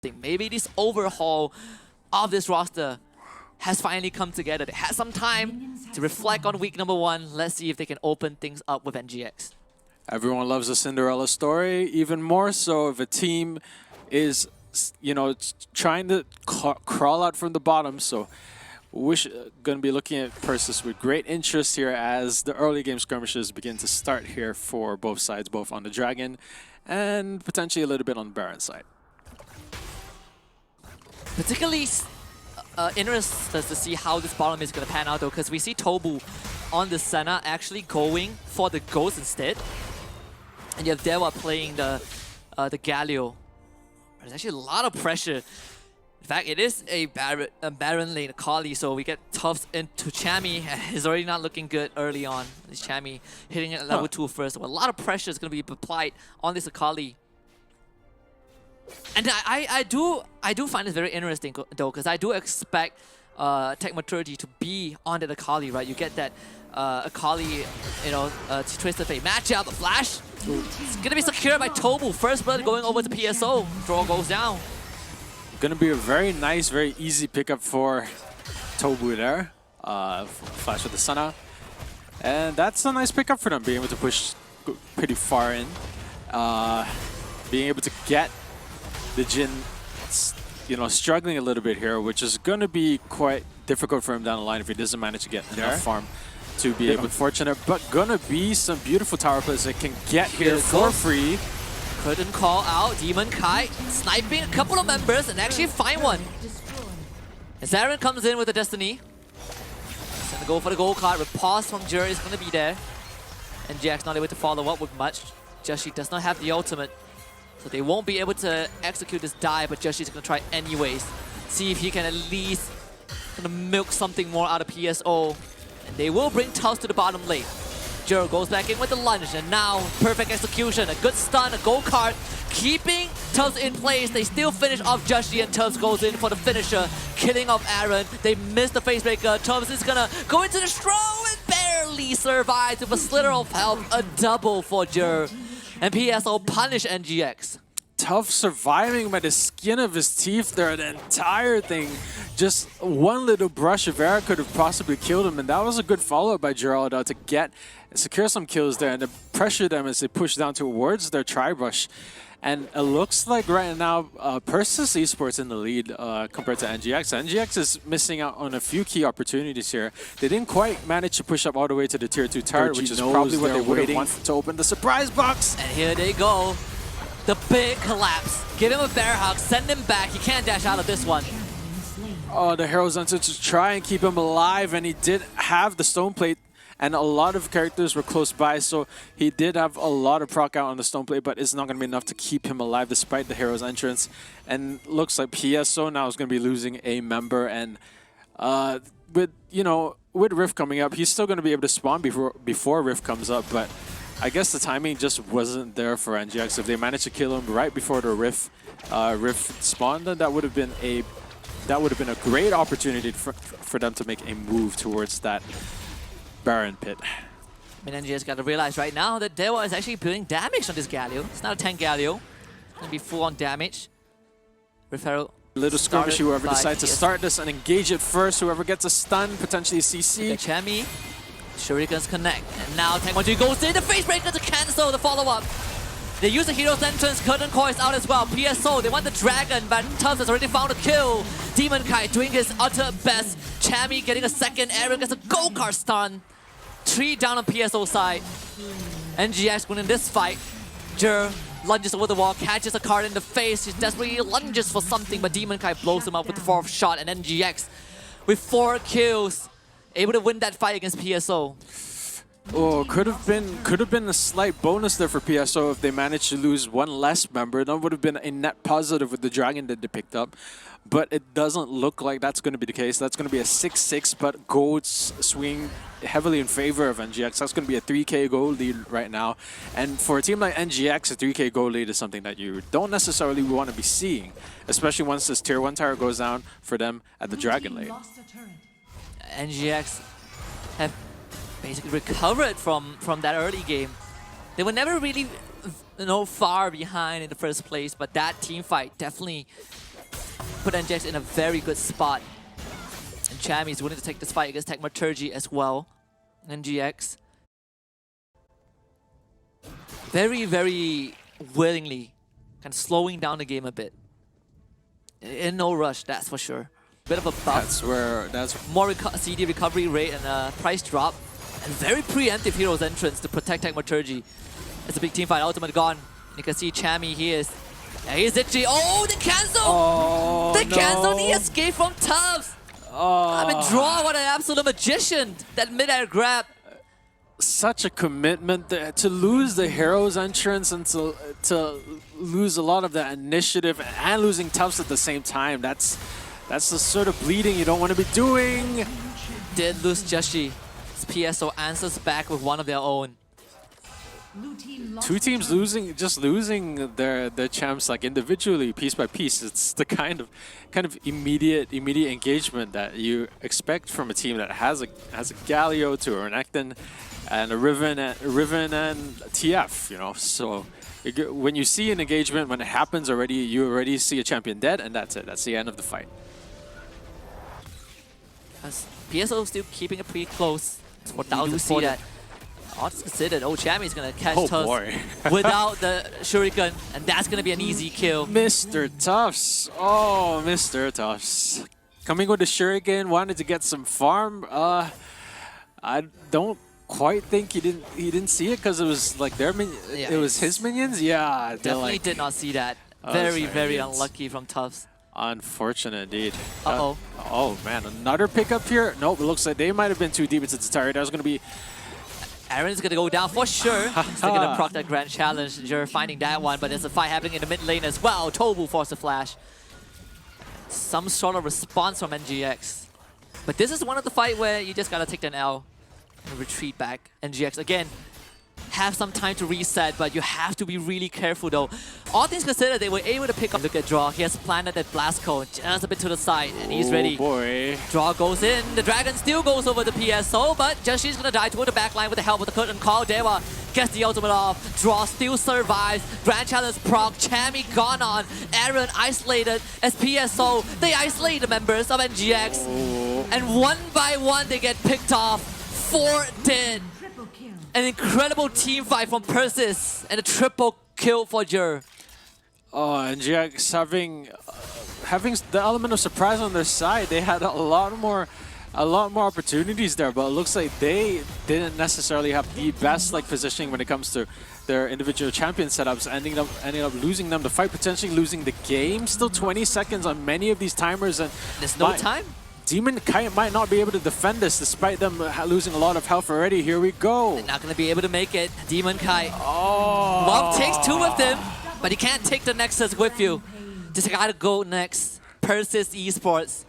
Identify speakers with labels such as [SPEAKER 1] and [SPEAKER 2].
[SPEAKER 1] something. Maybe this overhaul of this roster has finally come together. They had some time to reflect on week number 1. Let's see if they can open things up with NGX.
[SPEAKER 2] Everyone loves a Cinderella story, even more so if a team is, you know, trying to crawl out from the bottom. So we're going to be looking at Persis with great interest here as the early game skirmishes begin to start here for both sides, both on the Dragon and potentially a little bit on the Baron side.
[SPEAKER 1] Particularly interested to see how this bottom is going to pan out though, because we see Tobu on the Senna actually going for the Ghost instead. And you have Dewa playing the Galio. There's actually a lot of pressure. In fact, it is a Baron lane, a Kali, so we get Tufts into Chami. He's already not looking good early on. This Chami hitting it at level 2 first. So a lot of pressure is going to be applied on this Akali. And I do find this very interesting though, because I do expect Tech Maturity to be on the Akali, right? You get that Akali, you know, Twisted Fate matchup, the flash. It's gonna be secured by Tobu. First blood going over to PSO. Draw goes down.
[SPEAKER 2] Gonna be a very nice, very easy pickup for Tobu there. Flash with the Senna. And that's a nice pickup for them, being able to push pretty far in. Being able to get the Jin, you know, struggling a little bit here, which is going to be quite difficult for him down the line if he doesn't manage to get enough farm to be able. Unfortunate, but gonna be some beautiful tower plays that can get here for free.
[SPEAKER 1] Couldn't call out Demon Kai, sniping a couple of members and actually find one. As Aaron comes in with the Destiny, he's gonna go for the gold card. Repulse from Jur is gonna be there. And Jack's not able to follow up with much. Joshi does not have the ultimate. So they won't be able to execute this dive, but Joshi's gonna try anyways. See if he can at least milk something more out of PSO. And they will bring Taos to the bottom lane. Juro goes back in with the lunge, and now perfect execution. A good stun, a gold card, keeping Taos in place. They still finish off Joshi, and Taos goes in for the finisher, killing off Aaron. They miss the facebreaker. Taos is gonna go into the stroll and barely survives with a slither of health. A double for Juro. And PSO punish NGX.
[SPEAKER 2] Tough surviving by the skin of his teeth there, the entire thing. Just one little brush of air could have possibly killed him, and that was a good follow-up by Geraldo to secure some kills there and to pressure them as they push down towards their tri-brush. And it looks like right now, Persis Esports in the lead compared to NGX. NGX is missing out on a few key opportunities here. They didn't quite manage to push up all the way to the tier 2 turret, which is probably what they would have wanted to open the surprise box.
[SPEAKER 1] And here they go. The big collapse. Give him a bear hug, send him back. He can't dash out of this one.
[SPEAKER 2] Oh, the Hero's Answer to try and keep him alive, and he did have the Stone Plate, and a lot of characters were close by, so he did have a lot of proc out on the Stone Plate, but it's not going to be enough to keep him alive despite the Hero's Entrance. And looks like PSO now is going to be losing a member, and with Rift coming up, he's still going to be able to spawn before Rift comes up, but I guess the timing just wasn't there for NGX. If they managed to kill him right before the Rift spawned, then that would have been a great opportunity for them to make a move towards that Baron pit.
[SPEAKER 1] I mean, NGX got to realize right now that Dewa is actually doing damage on this Galio. It's not a 10 Galio. It's going to be full on damage. Referral.
[SPEAKER 2] Little skirmish, whoever decides to start this and engage it first, whoever gets a stun, potentially CC.
[SPEAKER 1] The Chami. Shurikens connect, and now Tech Maturity goes in the facebreaker to cancel the follow-up. They use the Hero's Entrance, Curtain Core is out as well. PSO, they want the Dragon, but Tufts has already found a kill. Demon Kai doing his utter best. Chami getting a second, Aaron gets a gold card stun. 3 down on PSO side. NGX winning this fight. Jur lunges over the wall, catches a card in the face. He desperately lunges for something, but Demon Kai blows him up with the 4th shot, and NGX with 4 kills. Able to win that fight against PSO.
[SPEAKER 2] Oh, could have been a slight bonus there for PSO if they managed to lose one less member. That would have been a net positive with the Dragon that they picked up. But it doesn't look like that's going to be the case. That's going to be a 6-6, but gold's swing heavily in favor of NGX. That's going to be a 3k gold lead right now. And for a team like NGX, a 3k gold lead is something that you don't necessarily want to be seeing, especially once this tier 1 tower goes down for them at the Dragon lane.
[SPEAKER 1] NGX have basically recovered from that early game. They were never really far behind in the first place, but that team fight definitely put NGX in a very good spot. And Chami is willing to take this fight against Tecmaturgy as well. NGX. Very, very willingly kind of slowing down the game a bit. In no rush, that's for sure. Bit of a buff.
[SPEAKER 2] That's
[SPEAKER 1] more CD recovery rate and price drop. And very preemptive Hero's entrance to protect Tecmaturgy. It's a big team fight. Ultimate gone. You can see Chami, he is. And here's Itchy. Oh, they cancel!
[SPEAKER 2] Oh,
[SPEAKER 1] they canceled the escape from Tufts! I mean, Draw, what an absolute magician! That mid-air grab.
[SPEAKER 2] Such a commitment to lose the Hero's entrance and to lose a lot of the initiative and losing Tufts at the same time. That's the sort of bleeding you don't want to be doing.
[SPEAKER 1] Did lose Joshi. PSO answers back with one of their own.
[SPEAKER 2] Two teams losing their champs like individually, piece by piece. It's the kind of immediate engagement that you expect from a team that has a Galio to a Renekton and a Riven and TF. You know, so when you see an engagement, when it happens already, you already see a champion dead, and that's it. That's the end of the fight.
[SPEAKER 1] As PSO still keeping it pretty close. You do see that. All considered. Oh, Chami's gonna catch Tufts without the Shuriken, and that's gonna be an easy kill.
[SPEAKER 2] Mr. Tufts. Oh, Mr. Tufts. Coming with the Shuriken, wanted to get some farm. I don't quite think he didn't see it because it was like their it was his minions. Yeah,
[SPEAKER 1] definitely did not see that. Very unlucky from Tufts.
[SPEAKER 2] Unfortunate indeed.
[SPEAKER 1] Uh-oh.
[SPEAKER 2] Oh man, another pickup here. Nope, it looks like they might have been too deep into the turret. That was gonna be.
[SPEAKER 1] Aaron's gonna go down for sure. He's gonna proc that Grand Challenge. You're finding that one, but there's a fight happening in the mid lane as well. Tobu forced a flash. Some sort of response from NGX. But this is one of the fight where you just gotta take an L and retreat back. NGX again. Have some time to reset, but you have to be really careful though. All things considered, they were able to pick up. Look at Draw. He has planted that blast cone just a bit to the side, and he's ready.
[SPEAKER 2] Boy.
[SPEAKER 1] Draw goes in. The Dragon still goes over the PSO, but Joshi's gonna die toward the backline with the help of the curtain call. Dewa gets the ultimate off. Draw still survives. Grand Challenge proc. Chami gone on. Aaron isolated as PSO. They isolate the members of NGX. And one by one, they get picked off. 4 dead. An incredible team fight from Persis and a triple kill for Jur.
[SPEAKER 2] Oh, and NGX having the element of surprise on their side. They had a lot more opportunities there, but it looks like they didn't necessarily have the best positioning when it comes to their individual champion setups, ending up losing them the fight, potentially losing the game. Still 20 seconds on many of these timers, and
[SPEAKER 1] there's no time.
[SPEAKER 2] Demon Kai might not be able to defend this despite them losing a lot of health already. Here we go.
[SPEAKER 1] They're not going to be able to make it. Demon Kai.
[SPEAKER 2] Oh.
[SPEAKER 1] Love takes 2 of them, but he can't take the Nexus with you. Just gotta go next. Persis Esports.